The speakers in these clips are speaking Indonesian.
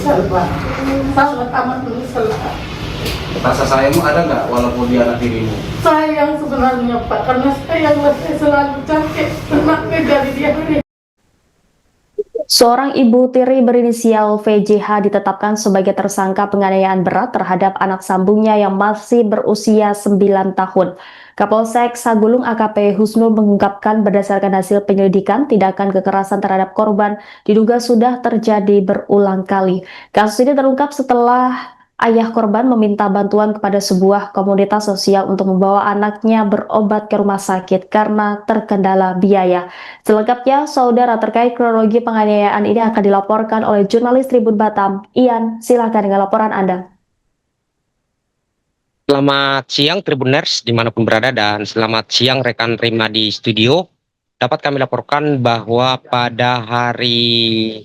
menyesal Pak, sangat amat menyesal Pak. Rasa sayangmu ada nggak walaupun dia anak dirimu? Sayang sebenarnya Pak, karena saya selalu capek anaknya dari dia. Seorang ibu tiri berinisial VJH ditetapkan sebagai tersangka penganiayaan berat terhadap anak sambungnya yang masih berusia 9 tahun. Kapolsek Sagulung AKP Husnul mengungkapkan berdasarkan hasil penyelidikan, tindakan kekerasan terhadap korban diduga sudah terjadi berulang kali. Kasus ini terungkap setelah ayah korban meminta bantuan kepada sebuah komunitas sosial untuk membawa anaknya berobat ke rumah sakit karena terkendala biaya. Selengkapnya, saudara, terkait kronologi penganiayaan ini akan dilaporkan oleh jurnalis Tribun Batam, Ian. Silakan dengan laporan Anda. Selamat siang Tribuners dimanapun berada, dan selamat siang rekan Rima di studio. Dapat kami laporkan bahwa pada hari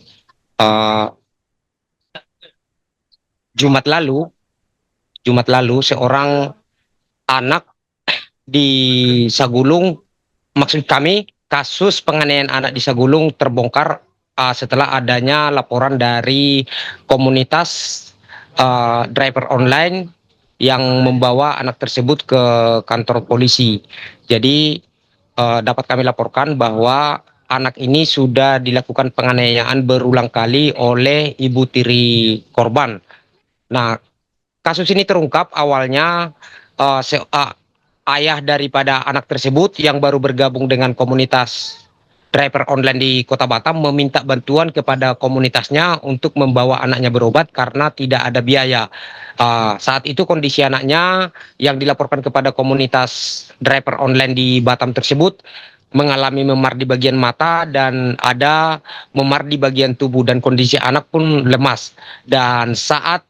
Jumat lalu seorang anak di Sagulung, maksud kami kasus penganiayaan anak di Sagulung terbongkar setelah adanya laporan dari komunitas driver online yang membawa anak tersebut ke kantor polisi. Jadi dapat kami laporkan bahwa anak ini sudah dilakukan penganiayaan berulang kali oleh ibu tiri korban. Nah, kasus ini terungkap awalnya ayah daripada anak tersebut yang baru bergabung dengan komunitas driver online di Kota Batam meminta bantuan kepada komunitasnya untuk membawa anaknya berobat karena tidak ada biaya. Saat itu kondisi anaknya yang dilaporkan kepada komunitas driver online di Batam tersebut mengalami memar di bagian mata dan ada memar di bagian tubuh, dan kondisi anak pun lemas. Dan saat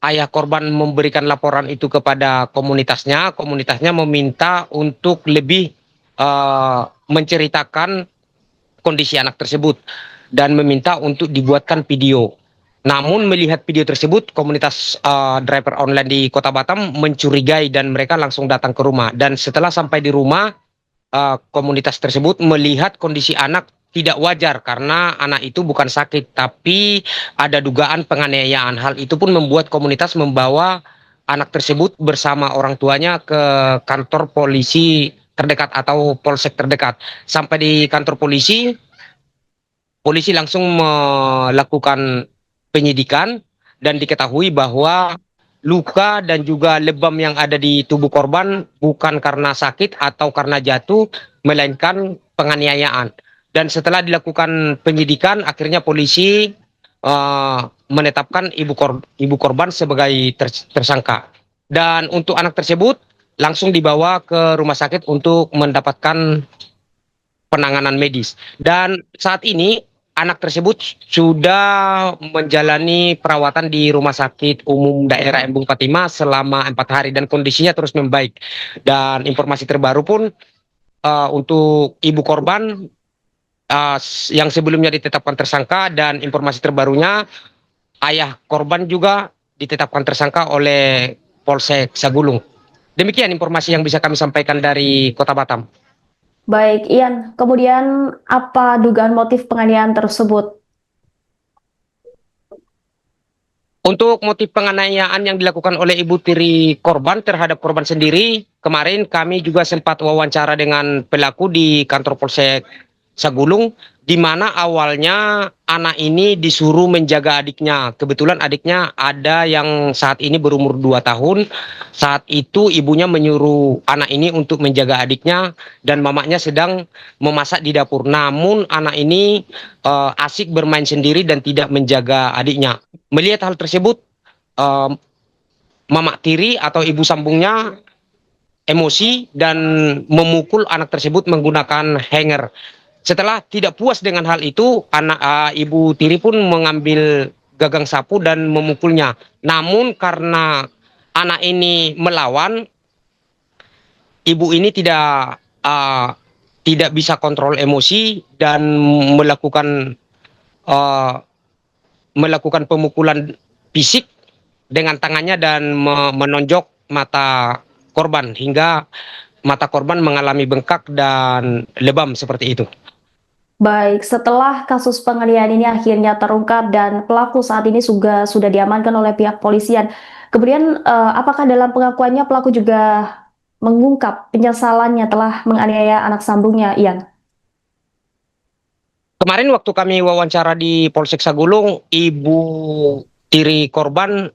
ayah korban memberikan laporan itu kepada komunitasnya meminta untuk lebih menceritakan kondisi anak tersebut dan meminta untuk dibuatkan video. Namun melihat video tersebut, komunitas driver online di Kota Batam mencurigai dan mereka langsung datang ke rumah. Dan setelah sampai di rumah, komunitas tersebut melihat kondisi anak tidak wajar karena anak itu bukan sakit tapi ada dugaan penganiayaan. Hal itu pun membuat komunitas membawa anak tersebut bersama orang tuanya ke kantor polisi terdekat atau polsek terdekat. Sampai di kantor polisi, polisi langsung melakukan penyidikan dan diketahui bahwa luka dan juga lebam yang ada di tubuh korban bukan karena sakit atau karena jatuh, melainkan penganiayaan. Dan setelah dilakukan penyidikan, akhirnya polisi menetapkan ibu korban sebagai tersangka. Dan untuk anak tersebut langsung dibawa ke rumah sakit untuk mendapatkan penanganan medis. Dan saat ini anak tersebut sudah menjalani perawatan di Rumah Sakit Umum Daerah Embung Patimah selama 4 hari dan kondisinya terus membaik. Dan informasi terbaru pun untuk ibu korban yang sebelumnya ditetapkan tersangka, dan informasi terbarunya ayah korban juga ditetapkan tersangka oleh Polsek Sagulung. Demikian informasi yang bisa kami sampaikan dari Kota Batam. Baik, Ian. Kemudian apa dugaan motif penganiayaan tersebut? Untuk motif penganiayaan yang dilakukan oleh ibu tiri korban terhadap korban sendiri, kemarin kami juga sempat wawancara dengan pelaku di kantor Polsek Sagulung, di mana awalnya anak ini disuruh menjaga adiknya. Kebetulan adiknya ada yang saat ini berumur 2 tahun. Saat itu ibunya menyuruh anak ini untuk menjaga adiknya dan mamanya sedang memasak di dapur. Namun anak ini asik bermain sendiri dan tidak menjaga adiknya. Melihat hal tersebut, mama tiri atau ibu sambungnya emosi dan memukul anak tersebut menggunakan hanger. Setelah tidak puas dengan hal itu, ibu tiri pun mengambil gagang sapu dan memukulnya. Namun karena anak ini melawan, ibu ini tidak bisa kontrol emosi dan melakukan pemukulan fisik dengan tangannya dan menonjok mata korban hingga mata korban mengalami bengkak dan lebam seperti itu. Baik, setelah kasus penganiayaan ini akhirnya terungkap dan pelaku saat ini sudah diamankan oleh pihak polisian. Kemudian, apakah dalam pengakuannya pelaku juga mengungkap penyesalannya telah menganiaya anak sambungnya, Ian? Kemarin waktu kami wawancara di Polsek Sagulung, ibu tiri korban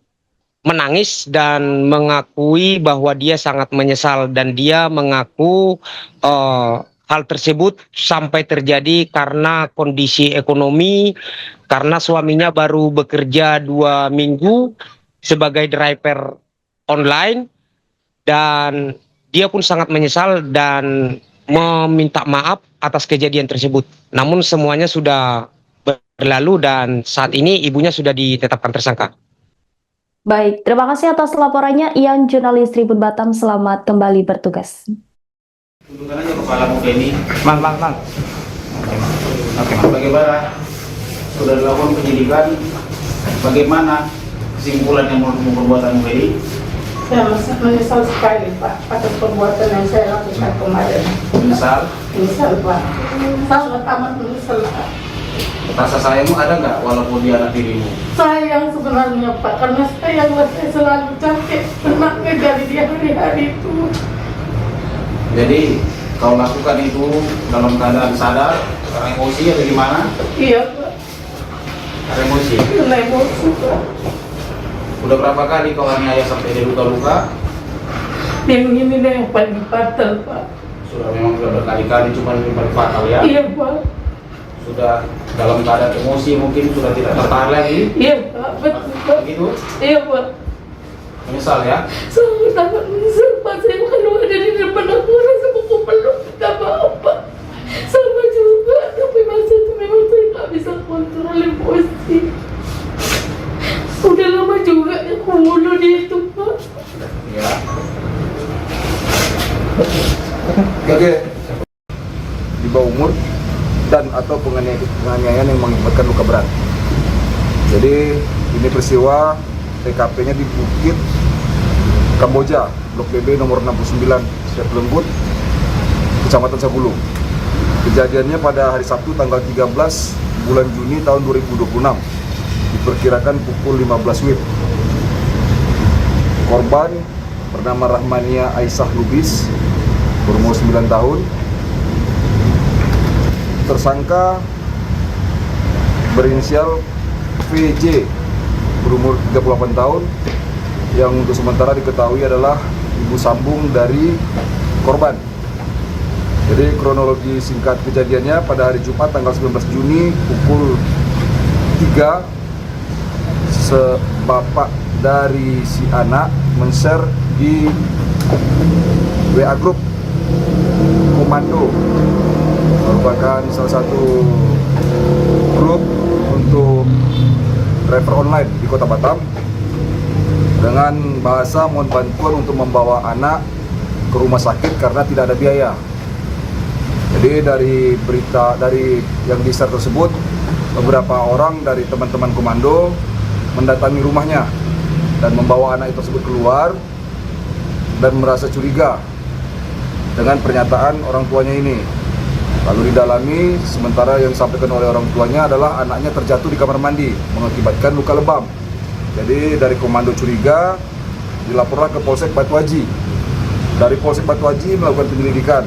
menangis dan mengakui bahwa dia sangat menyesal, dan dia mengaku hal tersebut sampai terjadi karena kondisi ekonomi, karena suaminya baru bekerja 2 minggu sebagai driver online, dan dia pun sangat menyesal dan meminta maaf atas kejadian tersebut. Namun semuanya sudah berlalu dan saat ini ibunya sudah ditetapkan tersangka. Baik, terima kasih atas laporannya, Ian, jurnalis Tribun Batam. Selamat kembali bertugas. Tundukkan aja kepala muka ini. Mang. Oke, bagaimana sudah dilakukan penyidikan? Bagaimana kesimpulan yang menurut perbuatan muka ini? Saya menyesal sekali Pak atas perbuatan yang saya lakukan kemarin. Menyesal? Menyesal Pak. Sangat amat menyesal Pak. Rasa sayangmu ada nggak walaupun dia anak dirimu? Sayang sebenarnya Pak, karena sayanglah saya selalu capek tenangnya dari dia hari-hari itu. Jadi kau lakukan itu dalam keadaan sadar, karena emosi atau gimana? Iya Pak, Karena emosi. karena emosi Pak. Udah berapa kali kau aniaya sampai dia luka-luka? Yang ini deh yang paling fatal Pak. Memang sudah berkali-kali, cuma yang paling fatal ya. Iya Pak, Sudah dalam keadaan emosi, mungkin sudah tidak tertahan lagi. iya Pak, betul Pak. Begitu? Iya Pak, Menyesal ya? sangat amat menyesal Pak. Saya kalau ada di depan aku rasa buku peluk minta maaf Pak. Sama juga, tapi masa itu memang saya nggak bisa kontrol emosi. Udah lama juga aku bunuh dia itu Pak. Ya. Oke. Di bawah umur dan atau penganiayaan yang mengakibatkan luka berat. Jadi ini peristiwa TKP-nya di Bukit Kamboja, Blok BB nomor 69, Siap Lembut, Kecamatan Sagulung. Kejadiannya pada hari Sabtu tanggal 13 bulan Juni tahun 2026. Diperkirakan pukul 15 WIB. Korban bernama Rahmania Aisyah Lubis, berumur 9 tahun. Tersangka berinisial VJ, berumur 38 tahun, yang untuk sementara diketahui adalah ibu sambung dari korban. Jadi kronologi singkat kejadiannya pada hari Jumat tanggal 19 Juni pukul 3, bapak dari si anak men-share di WA Group Komando, merupakan salah satu grup untuk driver online di Kota Batam, dengan bahasa mohon bantuan untuk membawa anak ke rumah sakit karena tidak ada biaya. Jadi dari berita dari yang di-share tersebut, beberapa orang dari teman-teman komando mendatangi rumahnya dan membawa anak tersebut keluar dan merasa curiga dengan pernyataan orang tuanya ini. Lalu didalami, sementara yang disampaikan oleh orang tuanya adalah anaknya terjatuh di kamar mandi mengakibatkan luka lebam. Jadi dari komando curiga dilaporkan ke Polsek Batu Haji. Dari Polsek Batu Haji melakukan penyelidikan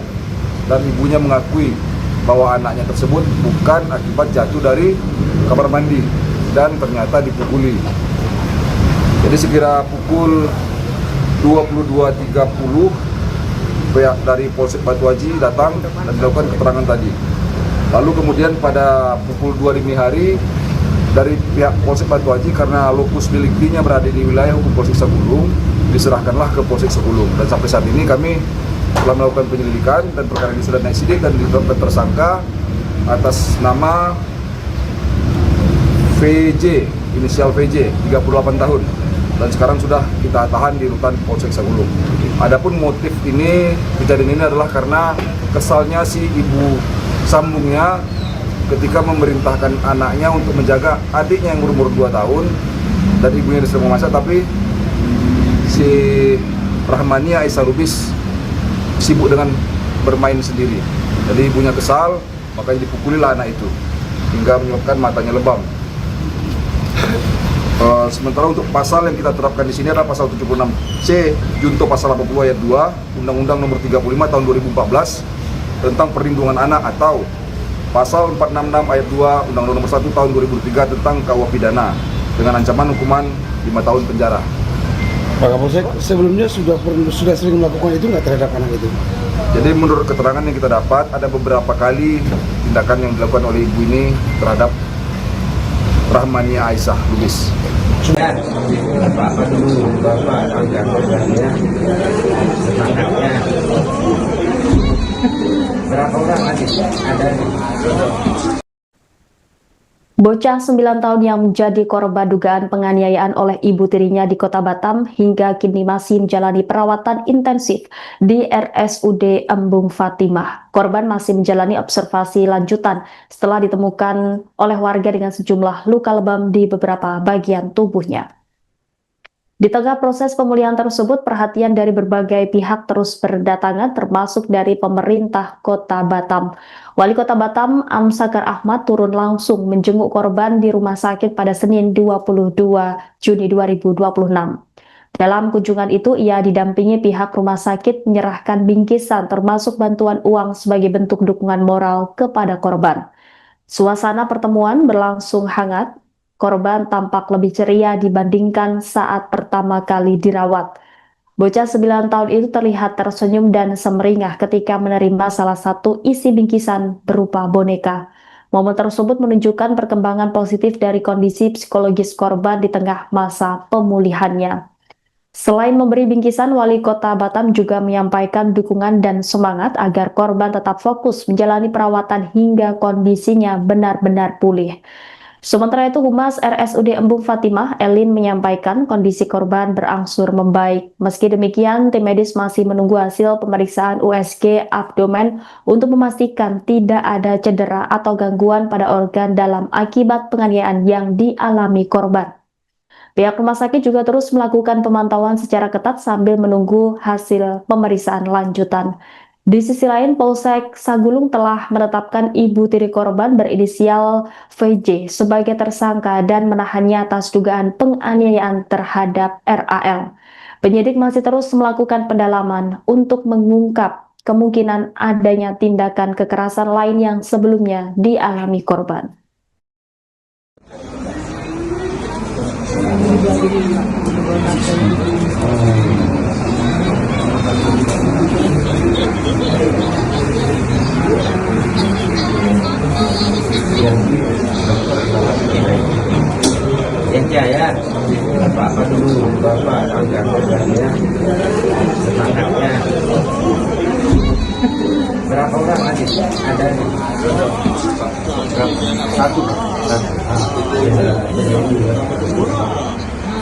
dan ibunya mengakui bahwa anaknya tersebut bukan akibat jatuh dari kamar mandi dan ternyata dipukuli. Jadi sekira pukul 22.30 pihak dari Polsek Batu Haji datang dan dilakukan keterangan tadi. Lalu kemudian pada pukul 2 dini hari dari pihak Polsek Batu Haji, karena lokus deliktinya berada di wilayah hukum Polsek Sagulung, diserahkanlah ke Polsek Sagulung. Dan sampai saat ini kami telah melakukan penyelidikan dan perkara ini sudah naik sidik dan ditetapkan tersangka atas nama VJ, inisial VJ, 38 tahun, dan sekarang sudah kita tahan di rutan Polsek Sagulung. Adapun motif ini, kejadian ini adalah karena kesalnya si ibu sambungnya ketika memerintahkan anaknya untuk menjaga adiknya yang berumur 2 tahun dan ibunya sedang memasak, tapi si Rahmania Aisyah Lubis sibuk dengan bermain sendiri. Jadi ibunya kesal makanya dipukulilah anak itu hingga menyebabkan matanya lebam. Sementara untuk pasal yang kita terapkan di sini adalah pasal 76C junto pasal 80 ayat 2 Undang-Undang Nomor 35 Tahun 2014 tentang perlindungan anak, atau pasal 466 ayat 2 Undang-Undang Nomor 1 Tahun 2003 tentang KUH pidana dengan ancaman hukuman 5 tahun penjara. Pak Kapolsek, sebelumnya sudah sering melakukan itu nggak terhadap anak itu? Jadi menurut keterangan yang kita dapat, ada beberapa kali tindakan yang dilakukan oleh ibu ini terhadap Rahmania Aisyah Lubis. Bapak dulu, Bapak agak ya. Semangatnya. Berapa orang adik? Ada nih. Bocah 9 tahun yang menjadi korban dugaan penganiayaan oleh ibu tirinya di Kota Batam hingga kini masih menjalani perawatan intensif di RSUD Embung Fatimah. Korban masih menjalani observasi lanjutan setelah ditemukan oleh warga dengan sejumlah luka lebam di beberapa bagian tubuhnya. Di tengah proses pemulihan tersebut, perhatian dari berbagai pihak terus berdatangan, termasuk dari pemerintah Kota Batam. Wali Kota Batam, Amsakar Ahmad, turun langsung menjenguk korban di rumah sakit pada Senin 22 Juni 2026. Dalam kunjungan itu, ia didampingi pihak rumah sakit menyerahkan bingkisan termasuk bantuan uang sebagai bentuk dukungan moral kepada korban. Suasana pertemuan berlangsung hangat. Korban tampak lebih ceria dibandingkan saat pertama kali dirawat. Bocah 9 tahun itu terlihat tersenyum dan semeringah ketika menerima salah satu isi bingkisan berupa boneka. Momen tersebut menunjukkan perkembangan positif dari kondisi psikologis korban di tengah masa pemulihannya. Selain memberi bingkisan, Wali Kota Batam juga menyampaikan dukungan dan semangat agar korban tetap fokus menjalani perawatan hingga kondisinya benar-benar pulih. Sementara itu, Humas RSUD Embung Fatimah, Elin, menyampaikan kondisi korban berangsur membaik. Meski demikian, tim medis masih menunggu hasil pemeriksaan USG abdomen untuk memastikan tidak ada cedera atau gangguan pada organ dalam akibat penganiayaan yang dialami korban. Pihak rumah sakit juga terus melakukan pemantauan secara ketat sambil menunggu hasil pemeriksaan lanjutan. Di sisi lain, Polsek Sagulung telah menetapkan ibu tiri korban berinisial VJ sebagai tersangka dan menahannya atas dugaan penganiayaan terhadap RAL. Penyidik masih terus melakukan pendalaman untuk mengungkap kemungkinan adanya tindakan kekerasan lain yang sebelumnya dialami korban. Ya, Bapak dulu, Bapak agak ya. Semangatnya. Berapa orang adik? Ada nih. Satu.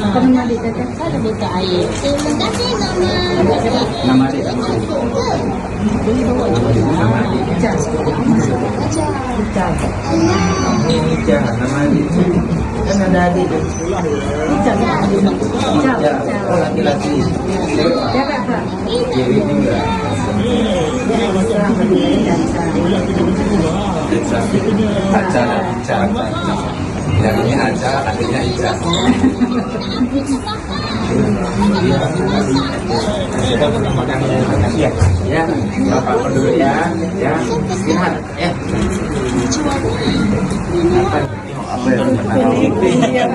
Nama di teteh ada buka air. Terima kasih Nama adik. Nama adik. Nama adik. Kan ada adik. Oh, laki-laki. Jadi juga. Acara. Bilangnya acara, akhirnya Ica. Ya, Bapak peduli ya. Istirahat ya. Apa yang payung tidak.